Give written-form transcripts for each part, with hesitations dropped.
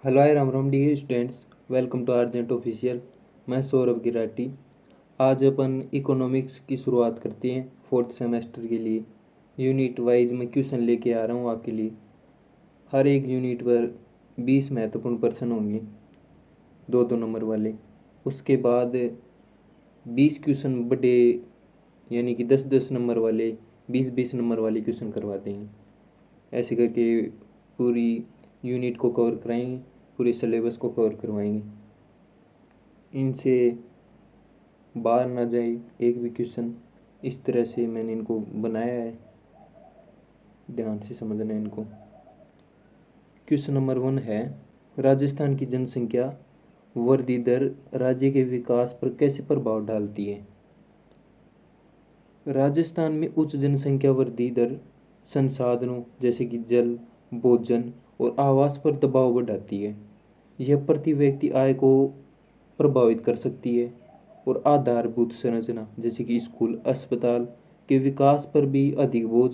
Hello hi Ram Ram the students, welcome to urgent official. मैं सौरभ गिराटी। आज अपन economics की शुरुआत करते हैं फोर्थ सेमेस्टर के लिए। यूनिट वाइज मैं क्वेश्चन लेके आ रहा हूँ आपके लिए। हर एक यूनिट पर 20 महत्वपूर्ण प्रश्न होंगे, दो दो नंबर वाले। उसके बाद 20 क्वेश्चन बड़े, यानी कि 10-10 नंबर वाले, 20-20 नंबर वाले क्वेश्चन करवाते हैं। ऐसे करके पूरी यूनिट को कवर कराएंगे, पूरे सिलेबस को कवर करवाएंगे। इनसे बाहर ना जाए एक भी क्वेश्चन, इस तरह से मैंने इनको बनाया है। ध्यान से समझना है इनको। क्वेश्चन नंबर 1 है, राजस्थान की जनसंख्या वृद्धि दर राज्य के विकास पर कैसे प्रभाव डालती है। राजस्थान में उच्च जनसंख्या वृद्धि दर संसाधनों जैसे कि जल, भोजन और आवास पर दबाव बढ़ाती है। यह प्रति व्यक्ति आय को प्रभावित कर सकती है और आधारभूत संरचना जैसे कि स्कूल, अस्पताल के विकास पर भी अधिक बोझ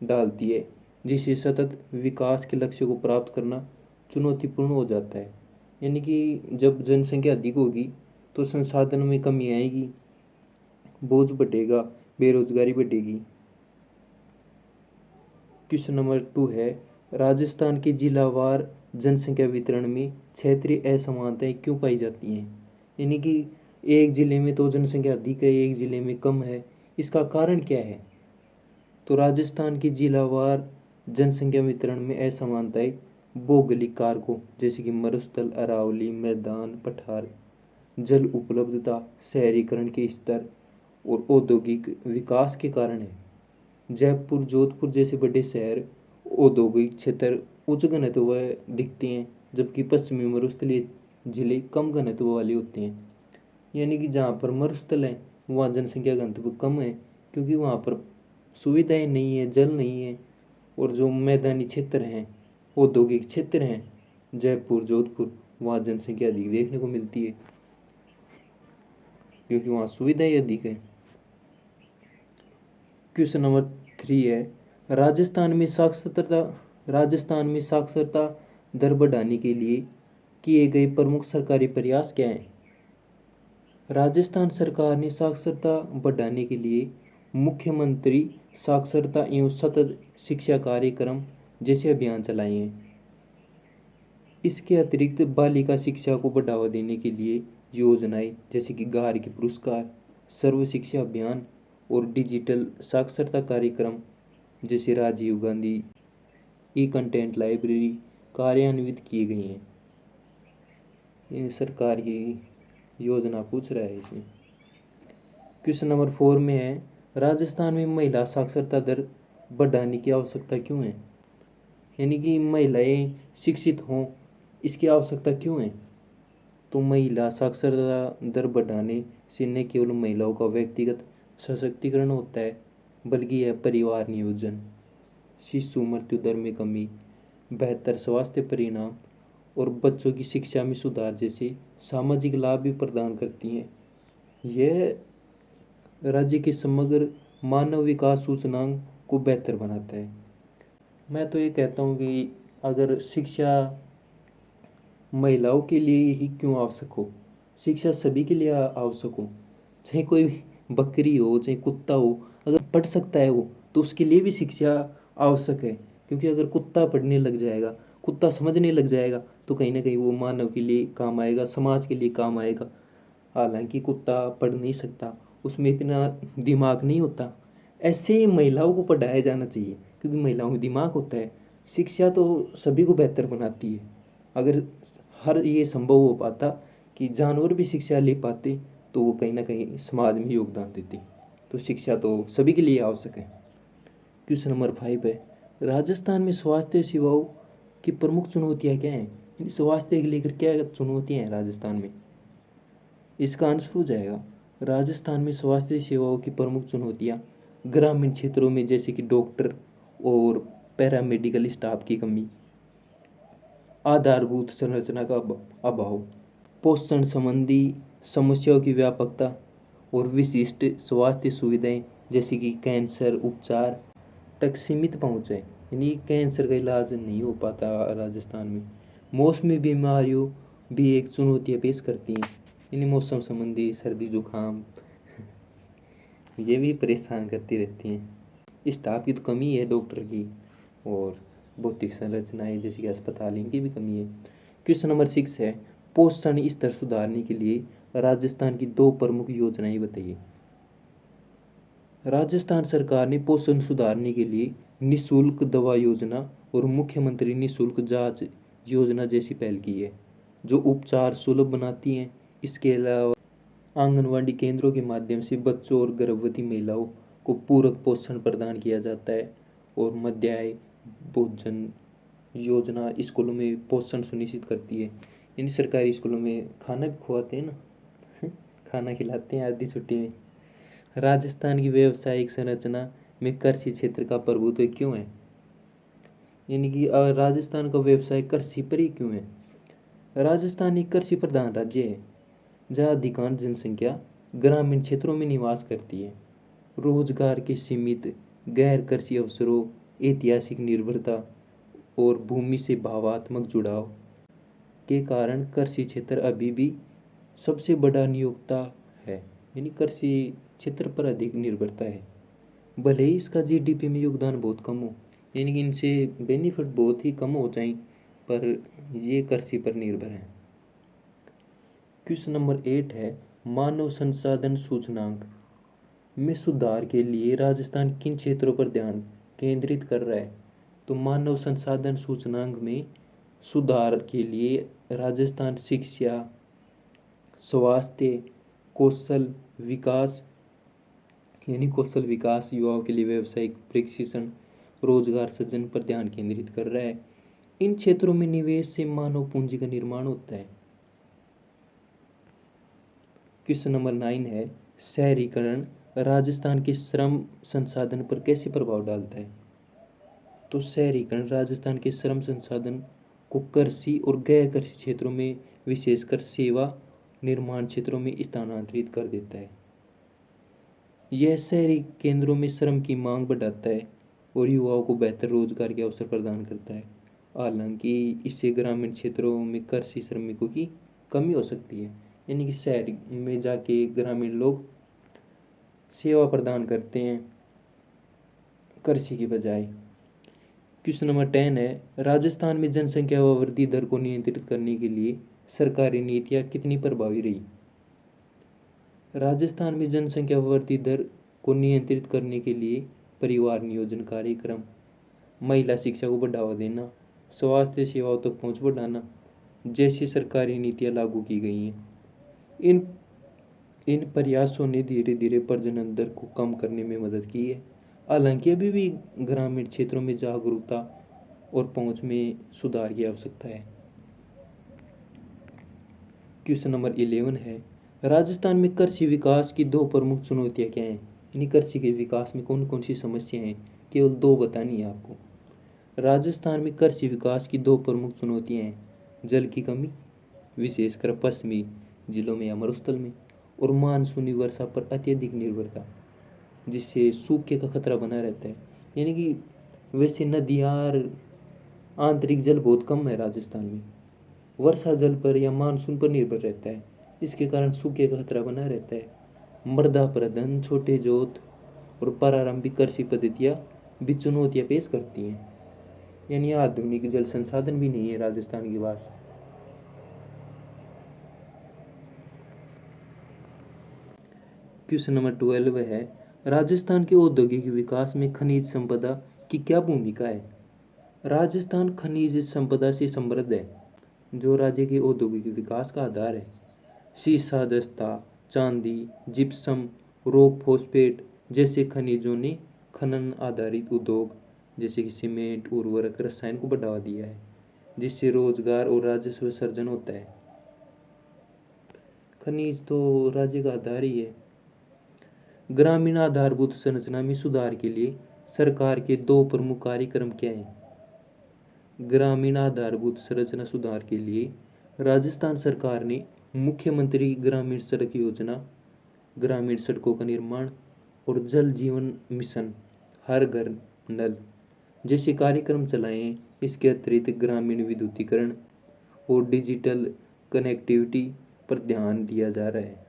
डालती है, जिससे सतत विकास के लक्ष्य को प्राप्त करना चुनौतीपूर्ण हो जाता है। यानी कि जब जनसंख्या अधिक होगी तो संसाधन में कमी आएगी, बोझ बढ़ेगा, बेरोजगारी बढ़ेगी। क्वेश्चन नंबर 2 है, राजस्थान के जिलावार जनसंख्या वितरण में क्षेत्रीय असमानताएं क्यों पाई जाती हैं। यानी कि एक ज़िले में तो जनसंख्या अधिक है, एक ज़िले में कम है, इसका कारण क्या है। तो राजस्थान की जिलावार जनसंख्या वितरण में असमानताएं भौगोलिक कारकों जैसे कि मरुस्थल, अरावली, मैदान, पठार, जल उपलब्धता, शहरीकरण के स्तर और औद्योगिक विकास के कारण है। जयपुर, जोधपुर जैसे बड़े शहर औद्योगिक क्षेत्र उच्च घनत्व वाले दिखते हैं, जबकि पश्चिमी मरुस्थलीय जिले कम घनत्व वाले होते हैं। यानी कि जहाँ पर मरुस्थल है वहाँ जनसंख्या घनत्व कम है, क्योंकि वहाँ पर सुविधाएं नहीं है, जल नहीं है। और जो मैदानी क्षेत्र हैं, औद्योगिक क्षेत्र हैं, जयपुर, जोधपुर, वहाँ जनसंख्या अधिक देखने को मिलती है, क्योंकि वहाँ सुविधाएं अधिक है। क्वेश्चन नंबर 3 है, राजस्थान में साक्षरता दर बढ़ाने के लिए किए गए प्रमुख सरकारी प्रयास क्या हैं। राजस्थान सरकार ने साक्षरता बढ़ाने के लिए मुख्यमंत्री साक्षरता एवं सतत शिक्षा कार्यक्रम जैसे अभियान चलाए हैं। इसके अतिरिक्त बालिका शिक्षा को बढ़ावा देने के लिए योजनाएं जैसे कि गार्गी पुरस्कार, सर्व शिक्षा अभियान और डिजिटल साक्षरता कार्यक्रम जैसे राजीव गांधी ई कंटेंट लाइब्रेरी कार्यान्वित किए गए हैं। ये सरकार की योजना पूछ रहा है इसमें। क्वेश्चन नंबर 4 में है, राजस्थान में महिला साक्षरता दर बढ़ाने की आवश्यकता क्यों है। यानी कि महिलाएं शिक्षित हों, इसकी आवश्यकता क्यों है। तो महिला साक्षरता दर बढ़ाने से न केवल महिलाओं का व्यक्तिगत सशक्तिकरण होता है, बल्कि यह परिवार नियोजन, शिशु मृत्यु दर में कमी, बेहतर स्वास्थ्य परिणाम और बच्चों की शिक्षा में सुधार जैसे सामाजिक लाभ भी प्रदान करती हैं। यह राज्य के समग्र मानव विकास सूचकांक को बेहतर बनाता है। मैं तो ये कहता हूँ कि अगर शिक्षा महिलाओं के लिए ही क्यों आवश्यक हो, शिक्षा सभी के लिए आवश्यक हो। चाहे कोई बकरी हो, चाहे कुत्ता हो, अगर पढ़ सकता है वो, तो उसके लिए भी शिक्षा आवश्यक है। क्योंकि अगर कुत्ता पढ़ने लग जाएगा, कुत्ता समझने लग जाएगा, तो कहीं ना कहीं वो मानव के लिए काम आएगा, समाज के लिए काम आएगा। हालांकि कुत्ता पढ़ नहीं सकता, उसमें इतना दिमाग नहीं होता। ऐसे ही महिलाओं को पढ़ाया जाना चाहिए, क्योंकि महिलाओं में दिमाग होता है। शिक्षा तो सभी को बेहतर बनाती है। अगर हर ये संभव हो पाता कि जानवर भी शिक्षा ले पाते, तो वो कहीं ना कहीं समाज में योगदान देते। तो शिक्षा तो सभी के लिए आवश्यक है। क्वेश्चन नंबर 5 है, राजस्थान में स्वास्थ्य सेवाओं की प्रमुख चुनौतियाँ क्या हैं। स्वास्थ्य के लेकर क्या चुनौतियाँ हैं राजस्थान में। इसका आंसर हो जाएगा, राजस्थान में स्वास्थ्य सेवाओं की प्रमुख चुनौतियाँ ग्रामीण क्षेत्रों में जैसे कि डॉक्टर और पैरामेडिकल स्टाफ की कमी, आधारभूत संरचना का अभाव, पोषण संबंधी समस्याओं की व्यापकता और विशिष्ट स्वास्थ्य सुविधाएं जैसे कि कैंसर उपचार तक सीमित पहुंच है। यानी कैंसर का इलाज नहीं हो पाता राजस्थान में। मौसमी बीमारियों भी एक चुनौतियाँ पेश करती हैं, यानी मौसम संबंधी सर्दी जुकाम ये भी परेशान करती रहती हैं। स्टाफ की तो कमी है डॉक्टर की, और भौतिक संरचनाएं जैसे कि अस्पताल इनकी भी कमी है। क्वेश्चन नंबर 6 है, पोषण स्तर सुधारने के लिए राजस्थान की 2 प्रमुख योजनाएं बताइए। राजस्थान सरकार ने पोषण सुधारने के लिए निःशुल्क दवा योजना और मुख्यमंत्री निःशुल्क जांच योजना जैसी पहल की है, जो उपचार सुलभ बनाती हैं। इसके अलावा आंगनवाड़ी केंद्रों के माध्यम से बच्चों और गर्भवती महिलाओं को पूरक पोषण प्रदान किया जाता है, और मध्याह्न भोजन योजना स्कूलों में पोषण सुनिश्चित करती है। इन सरकारी स्कूलों में खाना भी खुआते हैं ना खाना खिलाते हैं आधी छुट्टी में। राजस्थान की व्यावसायिक संरचना में कृषि क्षेत्र का प्रभुत्व क्यों है, यानी कि राजस्थान का व्यवसाय कृषि पर ही क्यों है। राजस्थान एक कृषि प्रधान राज्य है, जहाँ अधिकांश जनसंख्या ग्रामीण क्षेत्रों में निवास करती है। रोजगार के सीमित, गैर कृषि अवसरों, ऐतिहासिक निर्भरता और भूमि से भावात्मक जुड़ाव के कारण कृषि क्षेत्र अभी भी सबसे बड़ा नियोक्ता है, यानी कृषि क्षेत्र पर अधिक निर्भरता है। भले ही इसका जीडीपी में योगदान बहुत कम हो, यानी कि इनसे बेनिफिट बहुत ही कम हो जाए, पर ये कृषि पर निर्भर है। क्वेश्चन नंबर 8 है, मानव संसाधन सूचकांक में सुधार के लिए राजस्थान किन क्षेत्रों पर ध्यान केंद्रित कर रहा है। तो मानव संसाधन सूचकांक में सुधार के लिए राजस्थान शिक्षा, स्वास्थ्य, कौशल विकास यानी कौशल विकास, युवाओं के लिए व्यावसायिक प्रशिक्षण, रोजगार सृजन पर ध्यान केंद्रित कर रहा है। इन क्षेत्रों में निवेश से मानव पूंजी का निर्माण होता है। क्वेश्चन नंबर 9 है, शहरीकरण राजस्थान के श्रम संसाधन पर कैसे प्रभाव डालता है। तो शहरीकरण राजस्थान के श्रम संसाधन को कृषि और गैर कृषि क्षेत्रों में, विशेषकर सेवा निर्माण क्षेत्रों में स्थानांतरित कर देता है। यह शहरी केंद्रों में श्रम की मांग बढ़ाता है और युवाओं को बेहतर रोजगार के अवसर प्रदान करता है। हालांकि इससे ग्रामीण क्षेत्रों में कृषि श्रमिकों की कमी हो सकती है, यानी कि शहर में जाके ग्रामीण लोग सेवा प्रदान करते हैं कृषि की बजाय। क्वेश्चन नंबर 10 है, राजस्थान में जनसंख्या व वृद्धि दर को नियंत्रित करने के लिए सरकारी नीतियाँ कितनी प्रभावी रही। राजस्थान में जनसंख्या वृद्धि दर को नियंत्रित करने के लिए परिवार नियोजन कार्यक्रम, महिला शिक्षा को बढ़ावा देना, स्वास्थ्य सेवाओं तक पहुंच बढ़ाना जैसी सरकारी नीतियां लागू की गई हैं। इन इन प्रयासों ने धीरे धीरे प्रजनन दर को कम करने में मदद की है। हालांकि अभी भी ग्रामीण क्षेत्रों में जागरूकता और पहुंच में सुधार की आवश्यकता है। क्वेश्चन नंबर 11 है, राजस्थान में कृषि विकास की 2 प्रमुख चुनौतियां क्या हैं। यानी कृषि के विकास में कौन कौन सी समस्याएं हैं, केवल 2 बतानी है आपको। राजस्थान में कृषि विकास की 2 प्रमुख चुनौतियां हैं, जल की कमी, विशेषकर पश्चिमी जिलों में या मरुस्थल में, और मानसूनी वर्षा पर अत्यधिक निर्भरता, जिससे सूखे का खतरा बना रहता है। यानी कि वैसे नदियाँ और आंतरिक जल बहुत कम है राजस्थान में, वर्षा जल पर या मानसून पर निर्भर रहता है, इसके कारण सूखे का खतरा बना रहता है। मृदा प्रबंधन, छोटे जोत और प्रारंभिक कृषि पद्धतियाँ भी चुनौतियाँ पेश करती हैं, यानी आधुनिक जल संसाधन भी नहीं है राजस्थान के पास। क्वेश्चन नंबर 12 है, राजस्थान के औद्योगिक विकास में खनिज संपदा की क्या भूमिका है। राजस्थान खनिज संपदा से समृद्ध है, जो राज्य के औद्योगिक विकास का आधार है। सीसा, दस्ता, चांदी, जिप्सम, रॉक फॉस्फेट जैसे खनिजों ने खनन आधारित उद्योग जैसे कि सीमेंट, उर्वरक, रसायन को बढ़ावा दिया है, जिससे रोजगार और राजस्व सृजन होता है। खनिज तो राज्य का आधार ही है। ग्रामीण आधारभूत संरचना में सुधार के लिए सरकार के 2 प्रमुख कार्यक्रम क्या हैं। ग्रामीण आधारभूत संरचना सुधार के लिए राजस्थान सरकार ने मुख्यमंत्री ग्रामीण सड़क योजना, ग्रामीण सड़कों का निर्माण और जल जीवन मिशन, हर घर नल जैसे कार्यक्रम चलाए हैं। इसके अतिरिक्त ग्रामीण विद्युतीकरण, और डिजिटल कनेक्टिविटी पर ध्यान दिया जा रहा है।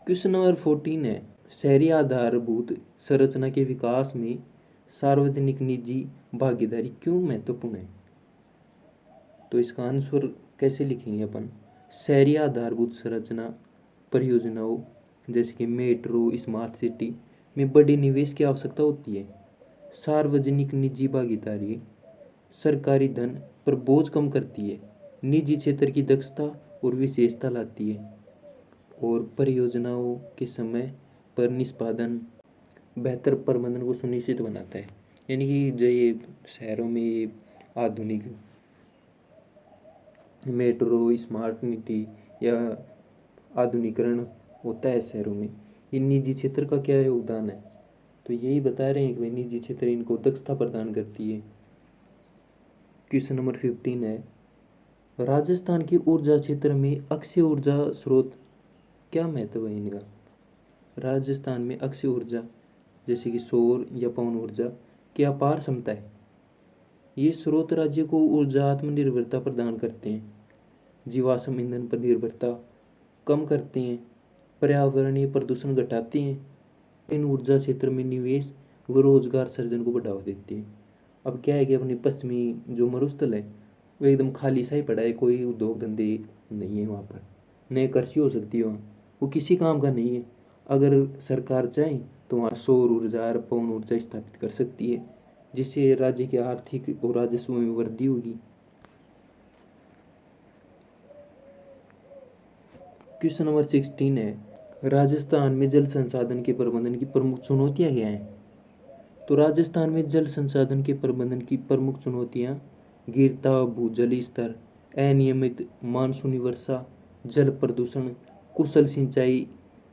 क्वेश्चन नंबर 14 है, शहरी आधारभूत संरचना के विकास में सार्वजनिक निजी भागीदारी क्यों महत्वपूर्ण है? तो इसका आंसर कैसे लिखेंगे अपन? शहरी आधारभूत संरचना परियोजनाओं जैसे कि मेट्रो, स्मार्ट सिटी में बड़े निवेश की आवश्यकता होती है। सार्वजनिक निजी भागीदारी सरकारी धन पर बोझ कम करती है, निजी क्षेत्र की दक्षता और विशेषता लाती है और परियोजनाओं के समय पर निष्पादन बेहतर प्रबंधन को सुनिश्चित बनाता है। यानी कि जो ये शहरों में ये आधुनिक मेट्रो, स्मार्ट सिटी या आधुनिकरण होता है शहरों में, ये निजी क्षेत्र का क्या योगदान है? तो यही बता रहे हैं कि भाई निजी क्षेत्र इनको दक्षता प्रदान करती है। क्वेश्चन नंबर 15 है, राजस्थान के ऊर्जा क्षेत्र में अक्षय ऊर्जा स्रोत क्या महत्व है इनका? राजस्थान में अक्षय ऊर्जा जैसे कि सौर या पवन ऊर्जा की अपार क्षमता है। ये स्रोत राज्य को ऊर्जा आत्मनिर्भरता प्रदान करते हैं, जीवाश्म ईंधन पर निर्भरता कम करते हैं, पर्यावरणीय प्रदूषण घटाते हैं, इन ऊर्जा क्षेत्र में निवेश व रोजगार सृजन को बढ़ावा देते हैं। अब क्या है कि अपने पश्चिमी जो मरुस्थल है वो एकदम खाली सा ही पड़ा है, कोई उद्योग धंधे नहीं है वहाँ पर, नए कृषि हो सकती है वहाँ, वो किसी काम का नहीं है। अगर सरकार चाहे तो वहाँ सौर ऊर्जा और पवन ऊर्जा स्थापित कर सकती है, जिससे राज्य के आर्थिक और राजस्व में वृद्धि होगी। क्वेश्चन नंबर 16 है, राजस्थान में जल संसाधन के प्रबंधन की प्रमुख चुनौतियाँ क्या हैं? तो राजस्थान में जल संसाधन के प्रबंधन की प्रमुख चुनौतियाँ गिरता भूजल स्तर, अनियमित मानसूनी वर्षा, जल प्रदूषण, कुशल सिंचाई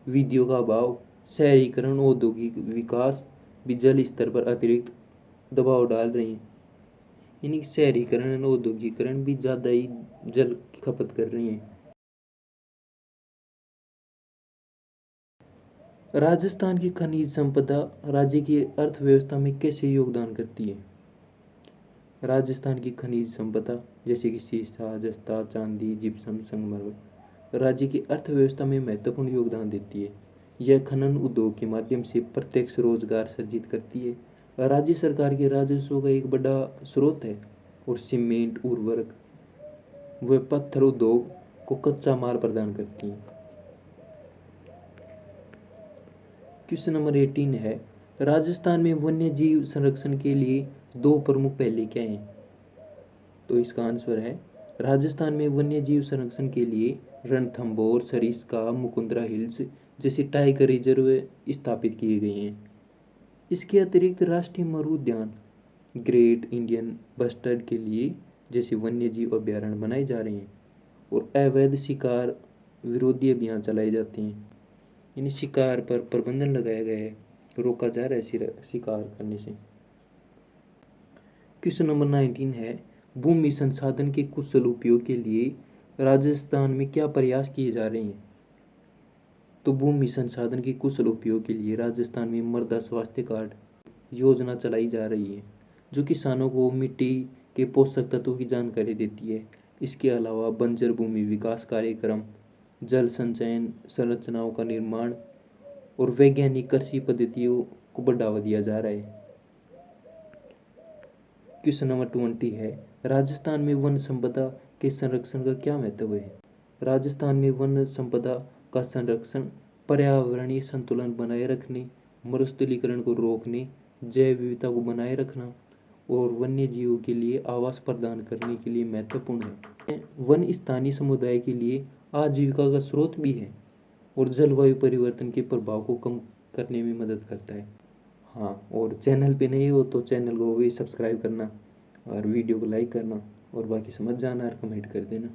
विधियों का अभाव, शहरीकरण, औद्योगिक विकास भी जल स्तर पर अतिरिक्त दबाव डाल रहे हैं। यानी कि शहरीकरण और औद्योगिकरण भी ज़्यादा ही जल की खपत कर रहे हैं। राजस्थान की खनिज संपदा राज्य की अर्थव्यवस्था में कैसे योगदान करती है? राजस्थान की खनिज संपदा जैसे कि सीसा, जस्ता, चांदी, जिप्सम, संगमरमर राज्य की अर्थव्यवस्था में महत्वपूर्ण योगदान देती है। यह खनन उद्योग के माध्यम से प्रत्यक्ष रोजगार सृजित करती है। राज्य सरकार के राजस्व का एक बड़ा स्रोत है और सीमेंट, उर्वरक व पत्थर उद्योग को कच्चा माल प्रदान करती है। क्वेश्चन नंबर 18 है, राजस्थान में वन्य जीव संरक्षण के लिए दो प्रमुख पहले क्या हैं? तो इसका आंसर है, राजस्थान में वन्य जीव संरक्षण के लिए रणथंभौर, सरिस्का, मुकुंदरा हिल्स जैसे टाइगर रिजर्व स्थापित किए गए हैं। इसके अतिरिक्त राष्ट्रीय मरु उद्यान, ग्रेट इंडियन बस्टर्ड के लिए जैसे वन्य जीव अभ्यारण्य बनाए जा रहे हैं और अवैध शिकार विरोधी अभियान चलाए जाते हैं। यानी शिकार पर प्रबंधन लगाया गया है, रोका जा रहा है शिकार करने से। क्वेश्चन नंबर 19 है, भूमि संसाधन के कुशल उपयोग के लिए राजस्थान में क्या प्रयास किए जा रहे हैं? तो भूमि संसाधन के कुशल उपयोग के लिए राजस्थान में मृदा स्वास्थ्य कार्ड योजना चलाई जा रही है, जो किसानों को मिट्टी के पोषक तत्वों की जानकारी देती है। इसके अलावा बंजर भूमि विकास कार्यक्रम, जल संचयन संरचनाओं का निर्माण और वैज्ञानिक कृषि पद्धतियों को बढ़ावा दिया जा रहा है। क्वेश्चन नंबर 20 है, राजस्थान में वन संपदा के संरक्षण का क्या महत्व है? राजस्थान में वन संपदा का संरक्षण पर्यावरणीय संतुलन बनाए रखने, मरुस्थलीकरण को रोकने, जैव विविधता को बनाए रखना और वन्य जीवों के लिए आवास प्रदान करने के लिए महत्वपूर्ण है। वन स्थानीय समुदाय के लिए आजीविका का स्रोत भी है और जलवायु परिवर्तन के प्रभाव को कम करने में मदद करता है। हाँ, और चैनल पे नए हो तो चैनल को भी सब्सक्राइब करना और वीडियो को लाइक करना और बाकी समझ जाना और कमेंट कर देना।